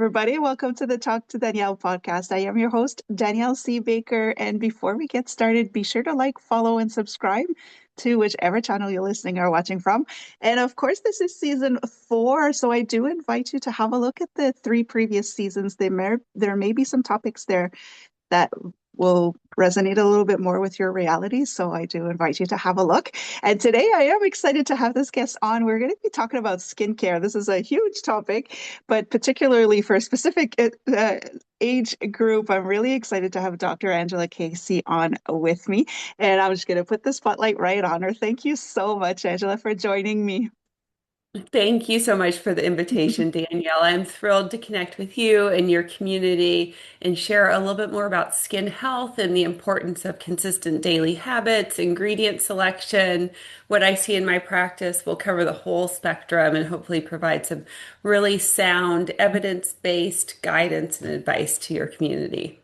everybody. Welcome to the Talk to Danielle podcast. I am your host, Danielle C. Baker. And before we get started, be sure to like, follow, and subscribe to whichever channel you're listening or watching from. And of course, this is season 4. So I do invite you to have a look at the 3 previous seasons. There may be some topics there that will resonate a little bit more with your reality. So I do invite you to have a look. And today I am excited to have this guest on. We're going to be talking about skincare. This is a huge topic, but particularly for a specific age group, I'm really excited to have Dr. Angela Casey on with me. And I'm just going to put the spotlight right on her. Thank you so much, Angela, for joining me. Thank you so much for the invitation, Danielle. I'm thrilled to connect with you and your community and share a little bit more about skin health and the importance of consistent daily habits, ingredient selection. What I see in my practice will cover the whole spectrum and hopefully provide some really sound, evidence-based guidance and advice to your community.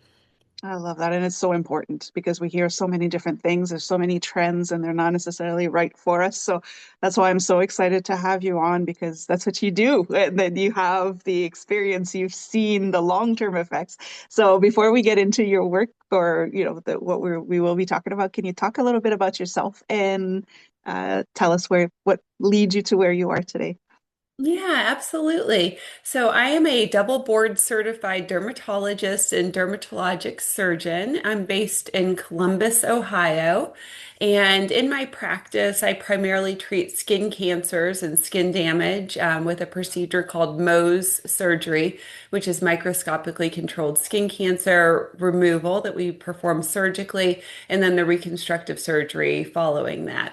I love that. And it's so important because we hear so many different things. There's so many trends and they're not necessarily right for us. So that's why I'm so excited to have you on because that's what you do. And then you have the experience, you've seen the long-term effects. So before we get into your work or, what we will be talking about, can you talk a little bit about yourself and tell us what leads you to where you are today? Yeah, absolutely. So I am a double board certified dermatologist and dermatologic surgeon. I'm based in Columbus, Ohio. And in my practice, I primarily treat skin cancers and skin damage with a procedure called Mohs surgery, which is microscopically controlled skin cancer removal that we perform surgically, and then the reconstructive surgery following that.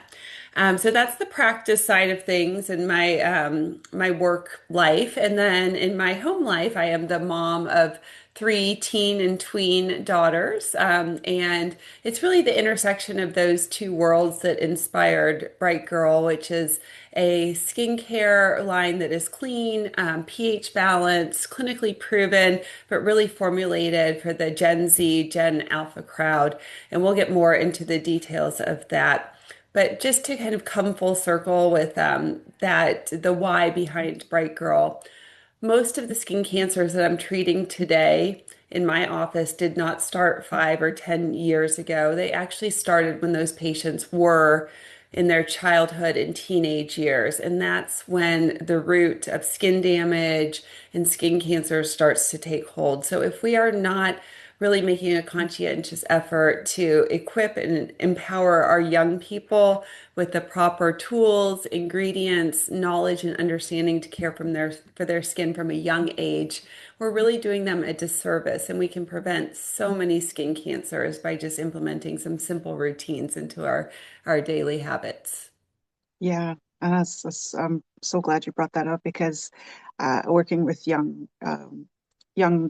So that's the practice side of things in my work life, and then in my home life, I am the mom of 3 teen and tween daughters, and it's really the intersection of those two worlds that inspired Bright Girl, which is a skincare line that is clean, pH balanced, clinically proven, but really formulated for the Gen Z, Gen Alpha crowd, and we'll get more into the details of that. But just to kind of come full circle with the why behind Bright Girl, most of the skin cancers that I'm treating today in my office did not start 5 or 10 years ago. They actually started when those patients were in their childhood and teenage years. And that's when the root of skin damage and skin cancer starts to take hold. So if we are not really making a conscientious effort to equip and empower our young people with the proper tools, ingredients, knowledge, and understanding to care for their skin from a young age, we're really doing them a disservice. And we can prevent so many skin cancers by just implementing some simple routines into our daily habits. Yeah, and I'm so glad you brought that up because working with young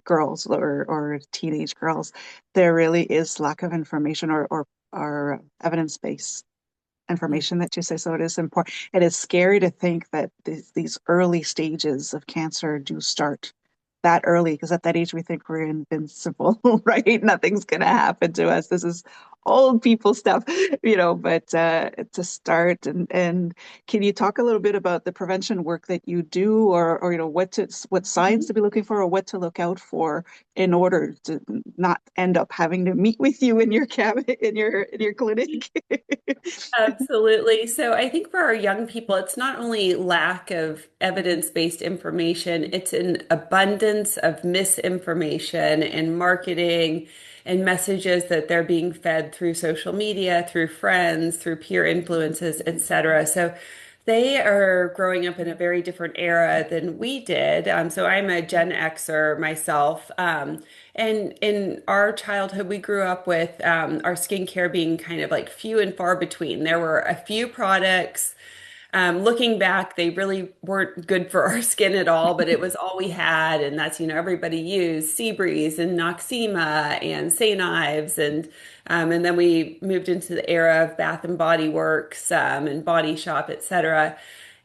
girls or teenage girls, there really is lack of information or evidence-based information that you say. So it is important. It is scary to think that these early stages of cancer do start that early because at that age we think we're invincible, right? Nothing's gonna happen to us. This is old people stuff, but to start and can you talk a little bit about the prevention work that you do or what signs to be looking for or what to look out for in order to not end up having to meet with you in your cabinet in your clinic? Absolutely. So I think for our young people, it's not only lack of evidence-based information, it's an abundance of misinformation and marketing and messages that they're being fed through social media, through friends, through peer influences, etc. So they are growing up in a very different era than we did. So I'm a Gen Xer myself. And in our childhood, we grew up with our skincare being kind of like few and far between. There were a few products. Looking back, they really weren't good for our skin at all, but it was all we had. And that's, everybody used Seabreeze and Noxema and St. Ives. And then we moved into the era of Bath and Body Works and Body Shop, etc.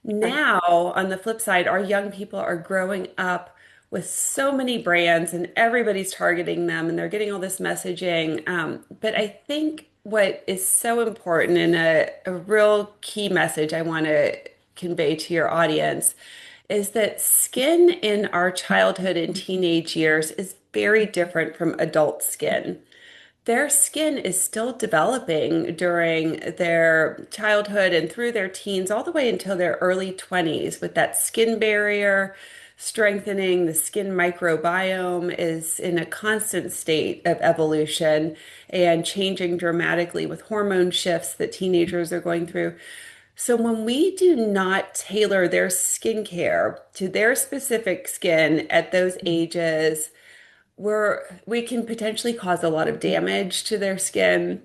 Right. Now, on the flip side, our young people are growing up with so many brands and everybody's targeting them and they're getting all this messaging. But I think what is so important and a real key message I want to convey to your audience is that skin in our childhood and teenage years is very different from adult skin. Their skin is still developing during their childhood and through their teens, all the way until their early 20s, with that skin barrier strengthening. The skin microbiome is in a constant state of evolution and changing dramatically with hormone shifts that teenagers are going through. So when we do not tailor their skincare to their specific skin at those ages, we can potentially cause a lot of damage to their skin,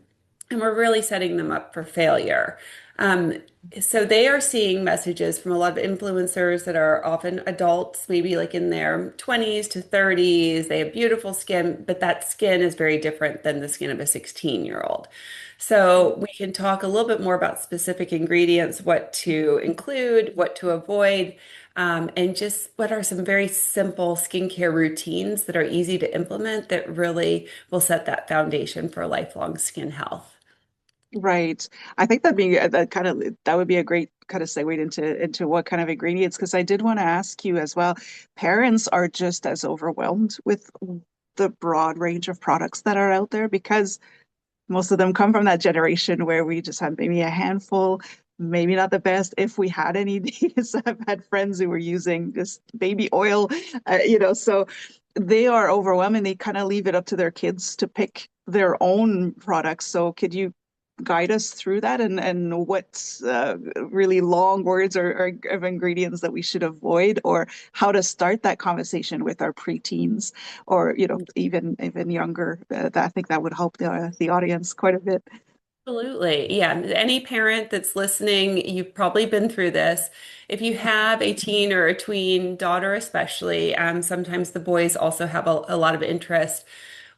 and we're really setting them up for failure. Um, so they are seeing messages from a lot of influencers that are often adults, maybe like in their 20s to 30s. They have beautiful skin, but that skin is very different than the skin of a 16-year-old. So we can talk a little bit more about specific ingredients, what to include, what to avoid, and just what are some very simple skincare routines that are easy to implement that really will set that foundation for lifelong skin health. Right. I think that would be a great kind of segue into what kind of ingredients, because I did want to ask you as well. Parents are just as overwhelmed with the broad range of products that are out there because most of them come from that generation where we just had maybe a handful, maybe not the best. If we had any days, I've had friends who were using just baby oil, so they are overwhelming. They kind of leave it up to their kids to pick their own products. So could you guide us through that and what's really long words or of ingredients that we should avoid, or how to start that conversation with our preteens, or even younger? I think that would help the audience quite a bit. Absolutely. Yeah. Any parent that's listening, you've probably been through this. If you have a teen or a tween daughter, especially, sometimes the boys also have a lot of interest.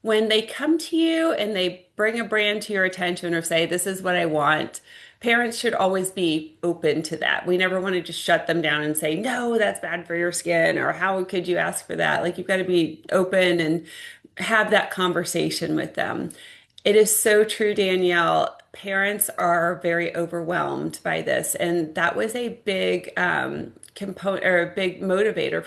When they come to you and they bring a brand to your attention or say, this is what I want, parents should always be open to that. We never want to just shut them down and say, no, that's bad for your skin, or how could you ask for that? Like, you've got to be open and have that conversation with them. It is so true, Danielle. Parents are very overwhelmed by this, and that was a big component or a big motivator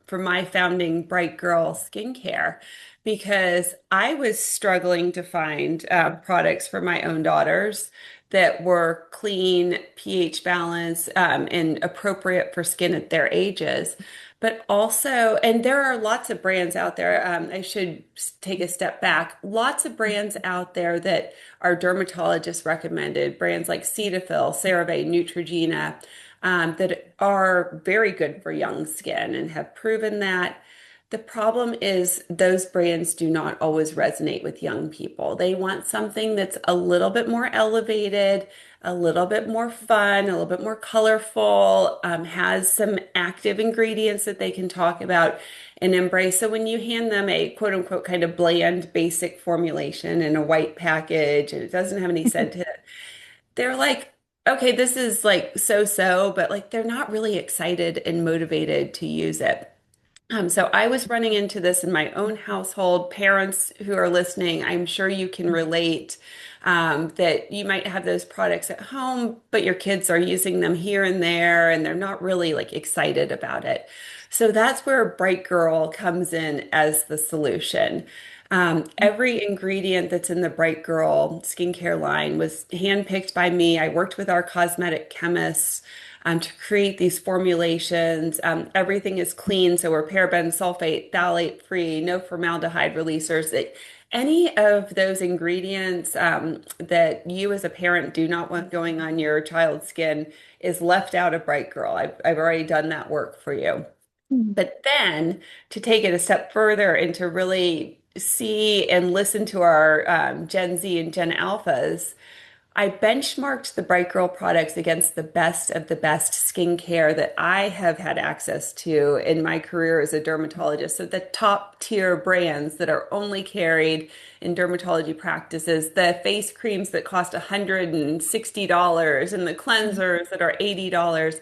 for my founding Bright Girl Skincare, because I was struggling to find products for my own daughters that were clean, pH balanced, and appropriate for skin at their ages. But also, and there are lots of brands out there. I should take a step back. Lots of brands out there that are dermatologist recommended, brands like Cetaphil, CeraVe, Neutrogena, that are very good for young skin and have proven that. The problem is those brands do not always resonate with young people. They want something that's a little bit more elevated, a little bit more fun, a little bit more colorful, has some active ingredients that they can talk about and embrace. So when you hand them a quote unquote kind of bland, basic formulation in a white package and it doesn't have any scent to it, they're like, okay, this is like so-so, but like they're not really excited and motivated to use it. So I was running into this in my own household. Parents who are listening, I'm sure you can relate, that you might have those products at home, but your kids are using them here and there, and they're not really like excited about it. So that's where Bright Girl comes in as the solution. Every ingredient that's in the Bright Girl skincare line was handpicked by me. I worked with our cosmetic chemists to create these formulations. Everything is clean, so we're paraben, sulfate, phthalate free, no formaldehyde releasers. Any of those ingredients that you as a parent do not want going on your child's skin is left out of Bright Girl. I've already done that work for you. Mm. But then to take it a step further and to really see and listen to our Gen Z and Gen Alphas, I benchmarked the Bright Girl products against the best of the best skincare that I have had access to in my career as a dermatologist. So the top tier brands that are only carried in dermatology practices, the face creams that cost $160 and the cleansers that are $80.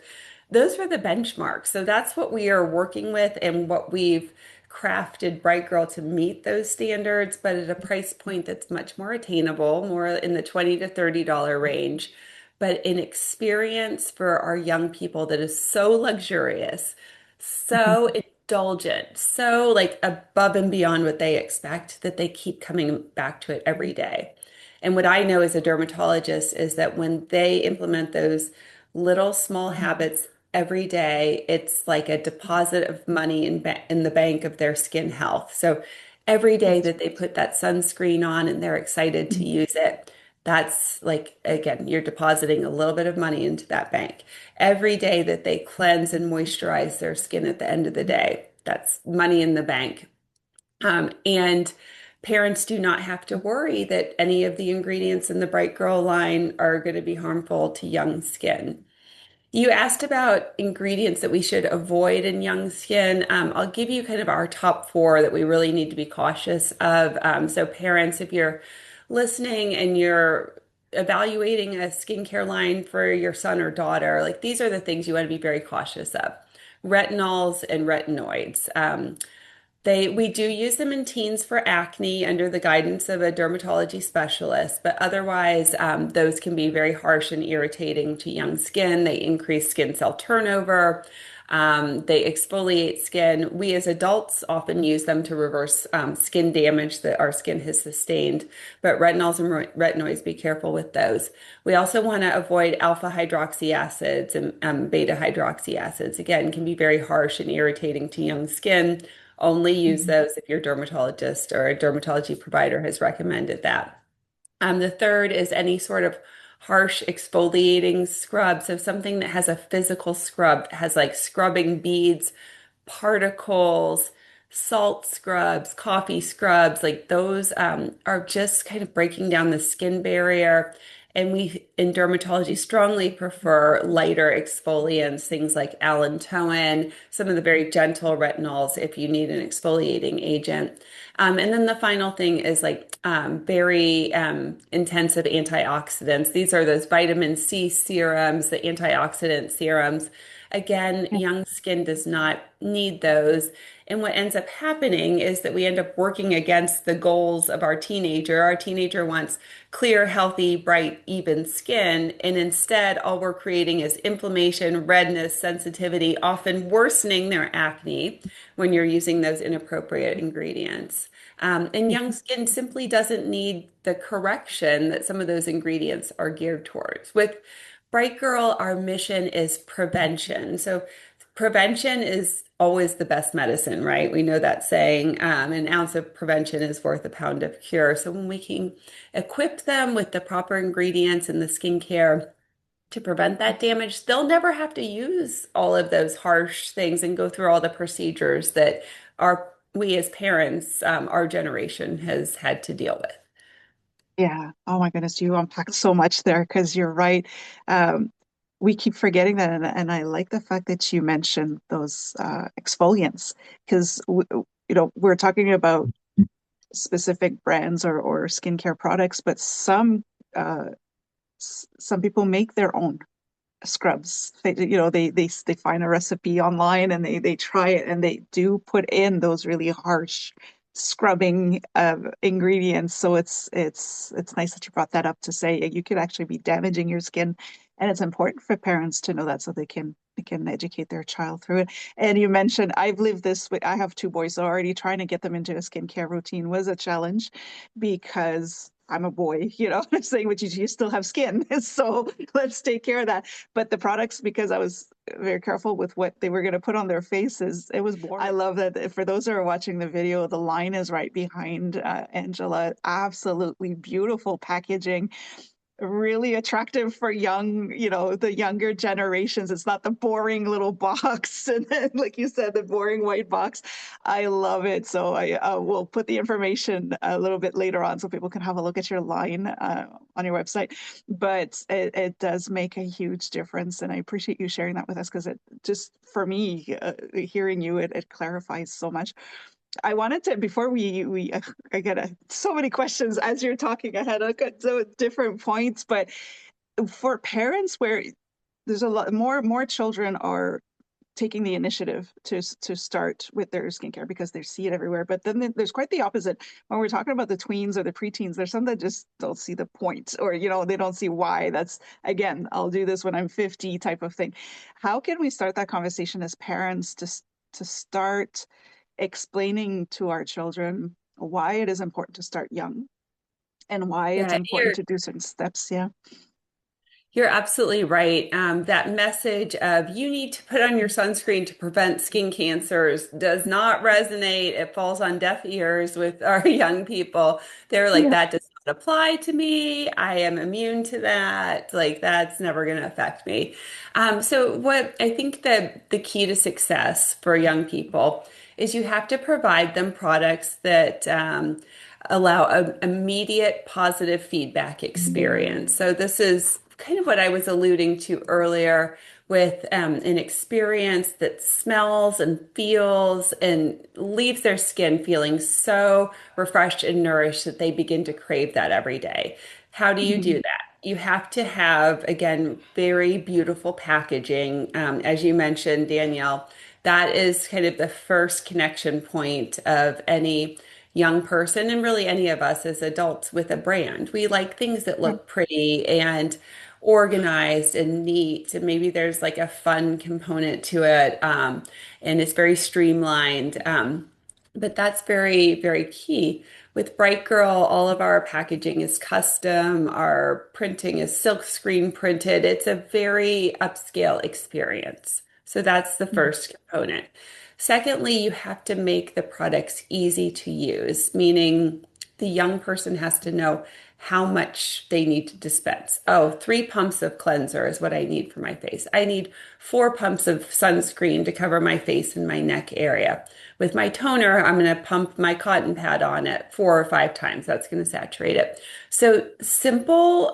Those were the benchmarks. So that's what we are working with and what we've crafted Bright Girl to meet those standards, but at a price point that's much more attainable, more in the $20 to $30 range, but an experience for our young people that is so luxurious, so indulgent, so like above and beyond what they expect that they keep coming back to it every day. And what I know as a dermatologist is that when they implement those little small habits every day, it's like a deposit of money in the bank of their skin health. So every day Yes. that they put that sunscreen on and they're excited to use it, that's like, again, you're depositing a little bit of money into that bank. Every day that they cleanse and moisturize their skin at the end of the day, that's money in the bank. And parents do not have to worry that any of the ingredients in the Bright Girl line are going to be harmful to young skin. You asked about ingredients that we should avoid in young skin. I'll give you kind of our top four that we really need to be cautious of. So, parents, if you're listening and you're evaluating a skincare line for your son or daughter, like these are the things you want to be very cautious of. Retinols and retinoids. We do use them in teens for acne under the guidance of a dermatology specialist, but otherwise, those can be very harsh and irritating to young skin. They increase skin cell turnover. They exfoliate skin. We as adults often use them to reverse skin damage that our skin has sustained, but retinols and retinoids, be careful with those. We also want to avoid alpha hydroxy acids and beta hydroxy acids. Again, can be very harsh and irritating to young skin. Only use Mhm. those if your dermatologist or a dermatology provider has recommended that. The third is any sort of harsh exfoliating scrub. So something that has a physical scrub, has like scrubbing beads, particles, salt scrubs, coffee scrubs, like those are just kind of breaking down the skin barrier. And we in dermatology strongly prefer lighter exfoliants, things like allantoin, some of the very gentle retinols if you need an exfoliating agent. And then the final thing is like very intensive antioxidants. These are those vitamin C serums, the antioxidant serums. Again, Yeah. young skin does not need those. And what ends up happening is that we end up working against the goals of our teenager. Our teenager wants clear, healthy, bright, even skin. And instead, all we're creating is inflammation, redness, sensitivity, often worsening their acne when you're using those inappropriate ingredients. And young skin simply doesn't need the correction that some of those ingredients are geared towards. With Bright Girl, our mission is prevention. So prevention is always the best medicine, right? We know that saying, an ounce of prevention is worth a pound of cure. So when we can equip them with the proper ingredients and the skincare to prevent that damage, they'll never have to use all of those harsh things and go through all the procedures that we as parents, our generation has had to deal with. Yeah. Oh my goodness, you unpacked so much there because you're right. Um, we keep forgetting that, and I like the fact that you mentioned those exfoliants because we're talking about specific brands or skincare products, but some people make their own scrubs. They find a recipe online and they try it and they do put in those really harsh scrubbing ingredients. So it's nice that you brought that up to say you could actually be damaging your skin, and it's important for parents to know that so they can educate their child through it. And you mentioned I've lived this with I have two boys, so already trying to get them into a skincare routine was a challenge because I'm a boy, I'm saying, but you still have skin. So let's take care of that. But the products, because I was very careful with what they were going to put on their faces, it was boring. I love that for those who are watching the video, the line is right behind Angela. Absolutely beautiful packaging, really attractive for the younger generations. It's not the boring little box. And then, like you said, the boring white box. I love it. So I will put the information a little bit later on so people can have a look at your line on your website. But it does make a huge difference. And I appreciate you sharing that with us because it just, for me, hearing you, it clarifies so much. I wanted to before we I get so many questions as you're talking ahead. I got so different points, but for parents where there's a lot more children are taking the initiative to start with their skincare because they see it everywhere. But then there's quite the opposite. When we're talking about the tweens or the preteens, there's some that just don't see the point, or they don't see why. That's again, I'll do this when I'm 50 type of thing. How can we start that conversation as parents to to start explaining to our children why it is important to start young and why it's Yeah, important to do certain steps. Yeah. you're absolutely right. That message of you need to put on your sunscreen to prevent skin cancers does not resonate. It falls on deaf ears with our young people. They're like, Yeah. that does not apply to me. I am immune to that. Like, that's never going to affect me. So, what I think that the key to success for young people is you have to provide them products that allow an immediate positive feedback experience. So this is kind of what I was alluding to earlier with an experience that smells and feels and leaves their skin feeling so refreshed and nourished that they begin to crave that every day. How do you do Mhm. that? You have to have, again, very beautiful packaging. As you mentioned, Danielle, that is kind of the first connection point of any young person and really any of us as adults with a brand. We like things that Yeah. look pretty and organized and neat, and maybe there's like a fun component to it, and it's very streamlined. But that's very, very key. With Bright Girl, all of our packaging is custom. Our printing is silk screen printed. It's a very upscale experience. So that's the Mhm. first component. Secondly, you have to make the products easy to use, meaning the young person has to know how much they need to dispense. Oh, 3 pumps of cleanser is what I need for my face. I need 4 pumps of sunscreen to cover my face and my neck area. With my toner, I'm going to pump my cotton pad on it 4 or 5 times. That's going to saturate it. So simple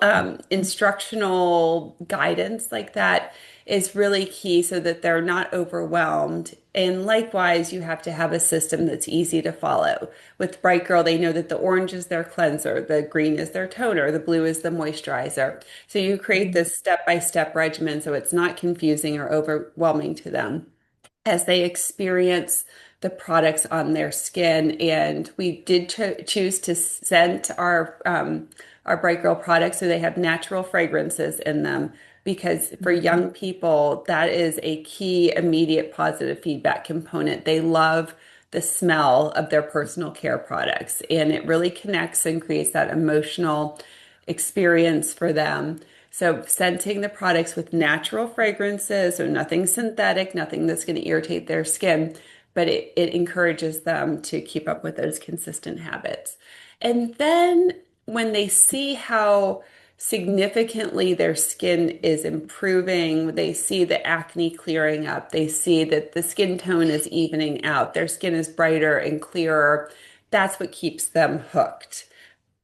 instructional guidance like that is really key so that they're not overwhelmed. And likewise, you have to have a system that's easy to follow. With Bright Girl, they know that the orange is their cleanser, the green is their toner, the blue is the moisturizer. So you create Mhm. this step-by-step regimen so it's not confusing or overwhelming to them as they experience the products on their skin. And we did choose to scent our Bright Girl products so they have natural fragrances in them because for Mhm. young people, that is a key immediate positive feedback component. They love the smell of their personal care products, and it really connects and creates that emotional experience for them. So, scenting the products with natural fragrances, so nothing synthetic, nothing that's going to irritate their skin, but it encourages them to keep up with those consistent habits. And then when they see how significantly their skin is improving, they see the acne clearing up, they see that the skin tone is evening out, their skin is brighter and clearer, that's what keeps them hooked.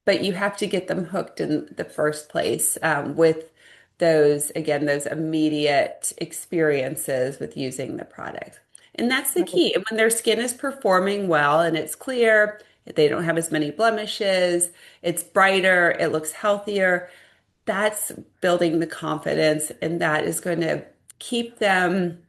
But you have to get them hooked in the first place with those, again, those immediate experiences with using the product. And that's the Right. key. And when their skin is performing well and it's clear, they don't have as many blemishes, it's brighter, it looks healthier, that's building the confidence, and that is going to keep them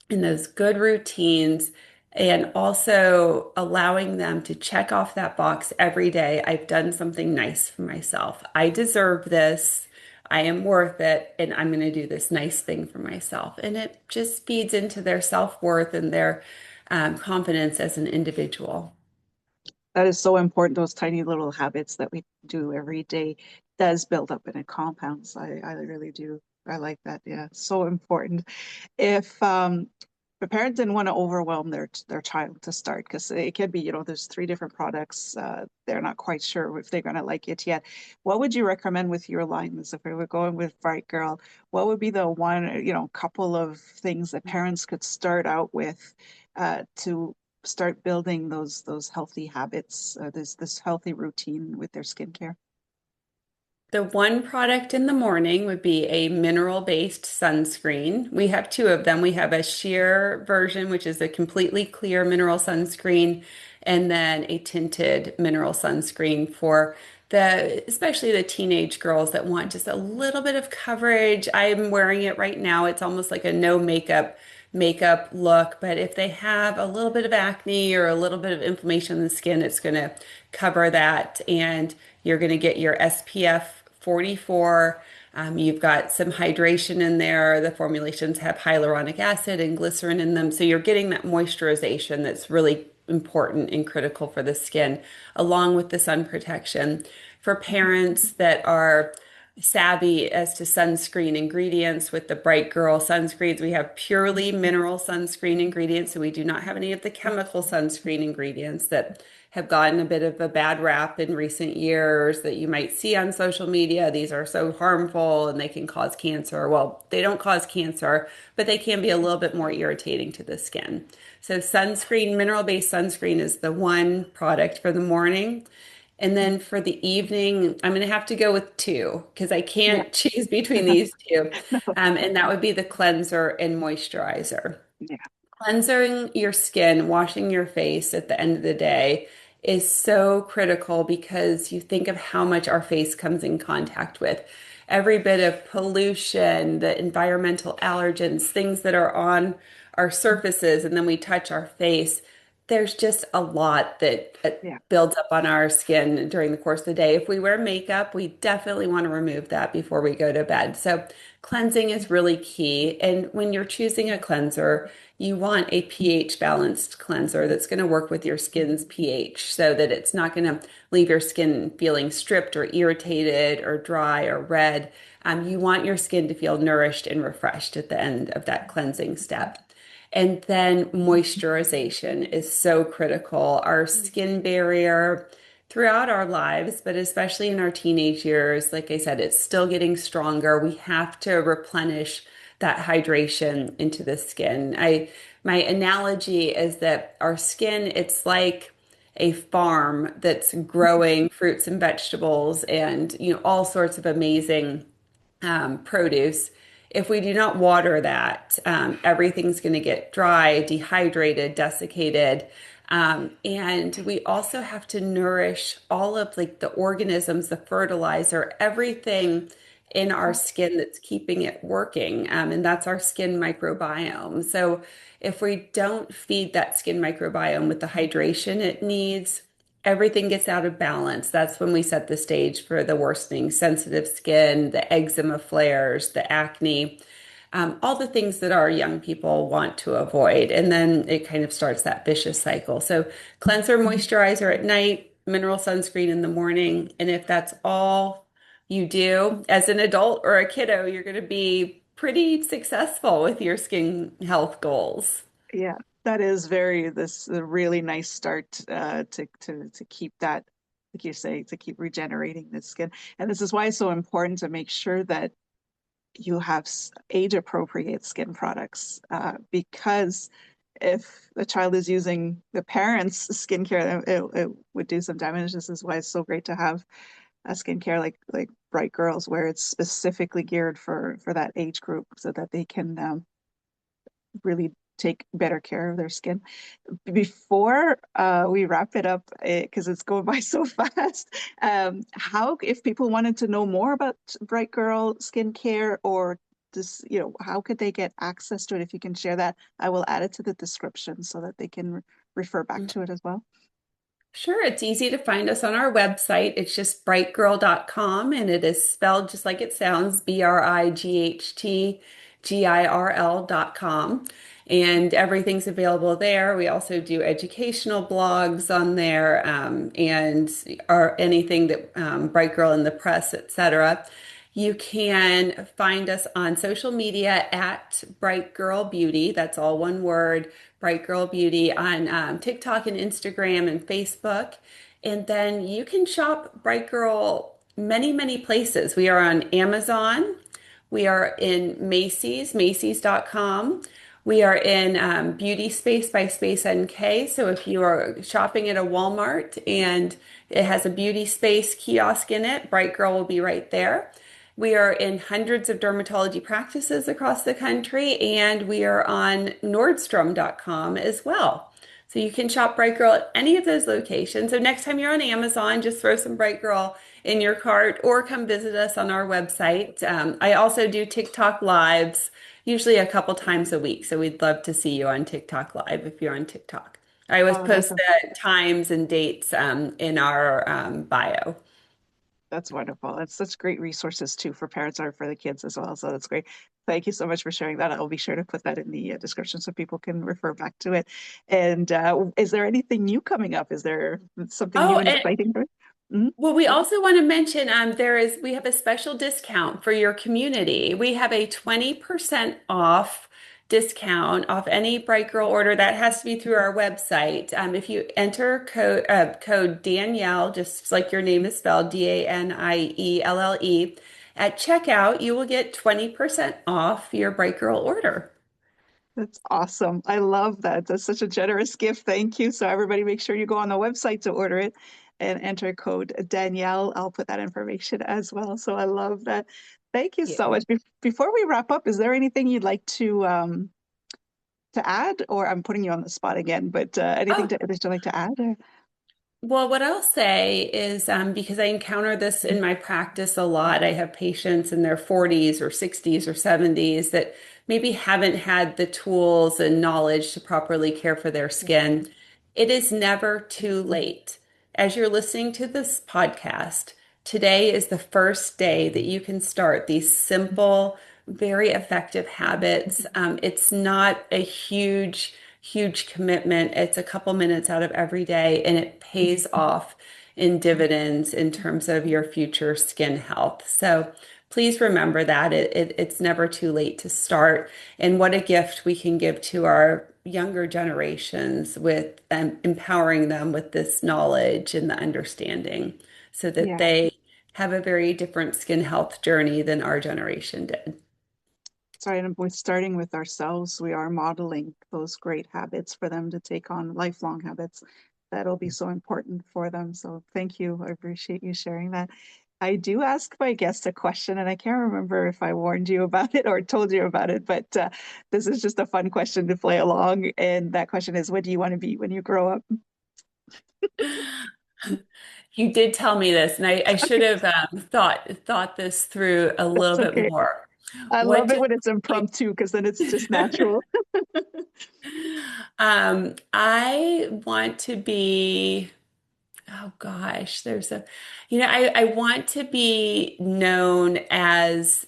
in those good routines and also allowing them to check off that box every day. I've done something nice for myself. I deserve this. I am worth it, and I'm going to do this nice thing for myself. And it just feeds into their self-worth and their confidence as an individual. That is so important. Those tiny little habits that we do every day does build up and it compounds. I really do. I like that. Yeah, so important. If the parent didn't want to overwhelm their child to start, because it can be, there's three different products. They're not quite sure if they're going to like it yet. What would you recommend with your lines if we were going with Bright Girl? What would be the one, couple of things that parents could start out with to start building those healthy habits, this healthy routine with their skincare? The one product in the morning would be a mineral-based sunscreen. We have two of them. We have a sheer version, which is a completely clear mineral sunscreen, and then a tinted mineral sunscreen for especially the teenage girls that want just a little bit of coverage. I'm wearing it right now. It's almost like a no makeup look, but if they have a little bit of acne or a little bit of inflammation in the skin, it's going to cover that, and you're going to get your SPF 44 You've got some hydration in there. The formulations have hyaluronic acid and glycerin in them. So you're getting that moisturization that's really important and critical for the skin, along with the sun protection. For parents that are savvy as to sunscreen ingredients with the Bright Girl sunscreens, we have purely mineral sunscreen ingredients. So we do not have any of the chemical sunscreen ingredients that have gotten a bit of a bad rap in recent years that you might see on social media. These are so harmful and they can cause cancer. Well, they don't cause cancer, but they can be a little bit more irritating to the skin. So sunscreen, mineral-based sunscreen is the one product for the morning. And then for the evening, I'm going to have to go with two because I Yeah. can't choose between these two. And that would be the cleanser and moisturizer. Yeah. Cleansing your skin, washing your face at the end of the day is so critical because you think of how much our face comes in contact with. Every bit of pollution, the environmental allergens, things that are on our surfaces, and then we touch our face. There's just a lot that Yeah. builds up on our skin during the course of the day. If we wear makeup, we definitely want to remove that before we go to bed. So, cleansing is really key. And when you're choosing a cleanser, you want a pH balanced cleanser that's going to work with your skin's pH so that it's not going to leave your skin feeling stripped or irritated or dry or red. You want your skin to feel nourished and refreshed at the end of that cleansing step. And then moisturization is so critical. Our skin barrier throughout our lives, but especially in our teenage years, like I said, it's still getting stronger. We have to replenish that hydration into the skin. My analogy is that our skin, it's like a farm that's growing fruits and vegetables and all sorts of amazing produce. If we do not water that, everything's going to get dry, dehydrated, desiccated. And we also have to nourish all of like the organisms, the fertilizer, everything in our skin that's keeping it working. And that's our skin microbiome. So if we don't feed that skin microbiome with the hydration it needs, everything gets out of balance. That's when we set the stage for the worsening sensitive skin, the eczema flares, the acne, all the things that our young people want to avoid. And then it kind of starts that vicious cycle. So, cleanser, moisturizer at night, mineral sunscreen in the morning. And if that's all you do as an adult or a kiddo, you're going to be pretty successful with your skin health goals. Yeah. That is very this a really nice start to keep that, like you say, to keep regenerating the skin. And this is why it's so important to make sure that you have age appropriate skin products because if the child is using the parents' skincare, it would do some damage. This is why it's so great to have a skincare like Bright Girls, where it's specifically geared for that age group, so that they can really take better care of their skin. Before we wrap it up, because it's going by so fast, how, if people wanted to know more about Bright Girl skincare or this, how could they get access to it? If you can share that, I will add it to the description so that they can refer back to it as well. Sure, it's easy to find us on our website. It's just brightgirl.com and it is spelled just like it sounds, BRIGHTGIRL.com. And everything's available there. We also do educational blogs on there and anything that Bright Girl in the press, etc. You can find us on social media at Bright Girl Beauty. That's all one word, Bright Girl Beauty, on TikTok and Instagram and Facebook. And then you can shop Bright Girl many, many places. We are on Amazon. We are in Macy's, Macy's.com. We are in Beauty Space by Space NK. So if you are shopping at a Walmart and it has a beauty space kiosk in it, Bright Girl will be right there. We are in hundreds of dermatology practices across the country, and we are on Nordstrom.com as well. So you can shop Bright Girl at any of those locations. So next time you're on Amazon, just throw some Bright Girl in your cart or come visit us on our website. I also do TikTok lives, usually a couple times a week. So we'd love to see you on TikTok live if you're on TikTok. I always Oh, that's post the times and dates in our bio. That's wonderful. That's such great resources too for parents or for the kids as well. So that's great. Thank you so much for sharing that. I'll be sure to put that in the description so people can refer back to it. And is there anything new coming up? Is there something new Oh, and and exciting? Mhm. well, we also want to mention we have a special discount for your community. We have a 20% off discount off any Bright Girl order. That has to be through our website. If you enter code Danielle, just like your name is spelled, Danielle, at checkout, you will get 20% off your Bright Girl order. That's awesome. I love that. That's such a generous gift. Thank you. So everybody make sure you go on the website to order it and enter code Danielle. I'll put that information as well. So I love that. Thank you so much. Before we wrap up, is there anything you'd like to add? Or I'm putting you on the spot again, but anything Oh, that you'd like to add? well, what I'll say is because I encounter this in my practice a lot, I have patients in their 40s or 60s or 70s that maybe haven't had the tools and knowledge to properly care for their skin. It is never too late. As you're listening to this podcast, today is the first day that you can start these simple, very effective habits. It's not a huge commitment. It's a couple minutes out of every day, and it pays off in dividends in terms of your future skin health. So please remember that it's never too late to start. And what a gift we can give to our younger generations with empowering them with this knowledge and the understanding so that Yeah. they have a very different skin health journey than our generation did. Sorry, and with starting with ourselves, we are modeling those great habits for them to take on lifelong habits. That'll be so important for them. So thank you. I appreciate you sharing that. I do ask my guests a question, and I can't remember if I warned you about it or told you about it, but this is just a fun question to play along. And that question is, what do you want to be when you grow up? You did tell me this, and I should have thought this through a That's little bit okay. more. I What love it do when it's you, impromptu because then it's just natural. I want to be, oh gosh, I want to be known as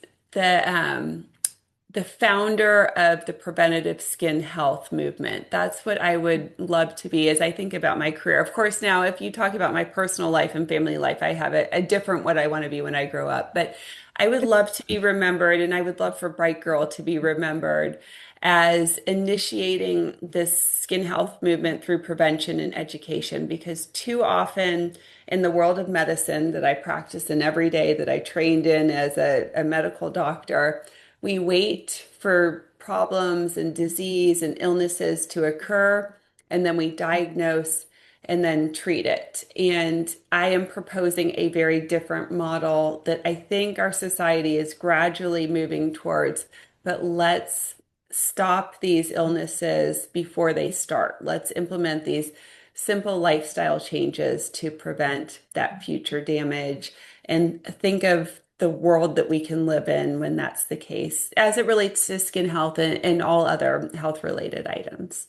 the founder of the preventative skin health movement. That's what I would love to be as I think about my career. Of course, now, if you talk about my personal life and family life, I have a different what I want to be when I grow up. But I would love to be remembered, and I would love for Bright Girl to be remembered as initiating this skin health movement through prevention and education, because too often in the world of medicine that I practice in every day, that I trained in as a medical doctor, we wait for problems and disease and illnesses to occur, and then we diagnose and then treat it. And I am proposing a very different model that I think our society is gradually moving towards. But let's stop these illnesses before they start. Let's implement these simple lifestyle changes to prevent that future damage and think of the world that we can live in when that's the case, as it relates to skin health and all other health related items.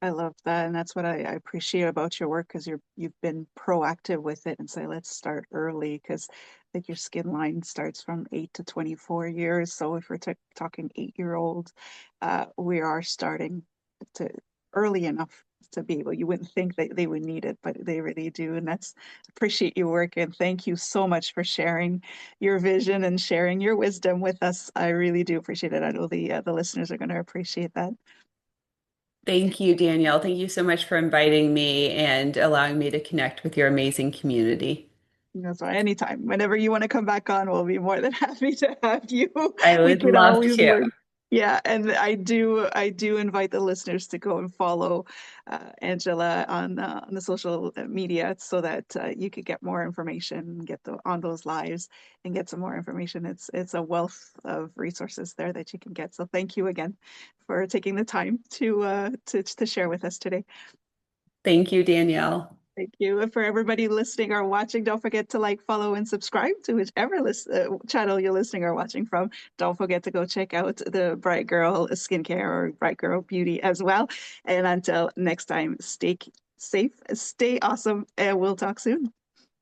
I love that, and that's what I appreciate about your work because you've been proactive with it and say let's start early because I think your skin line starts from 8 to 24 years. So if we're talking 8-year-olds, we are starting to early enough to be able. You wouldn't think that they would need it, but they really do, and that's appreciate your work and thank you so much for sharing your vision and sharing your wisdom with us. I really do appreciate it. I know the listeners are going to appreciate that. Thank you, Danielle. Thank you so much for inviting me and allowing me to connect with your amazing community. That's why anytime, whenever you want to come back on, we'll be more than happy to have you. I We would could love always to. learn. Yeah, and I do invite the listeners to go and follow Angela on the social media so that you could get more information, get on those lives, and get some more information. It's a wealth of resources there that you can get. So thank you again for taking the time to share with us today. Thank you, Danielle. Thank you. And for everybody listening or watching, don't forget to like, follow, and subscribe to whichever channel you're listening or watching from. Don't forget to go check out the Bright Girl Skincare or Bright Girl Beauty as well. And until next time, stay safe, stay awesome, and we'll talk soon.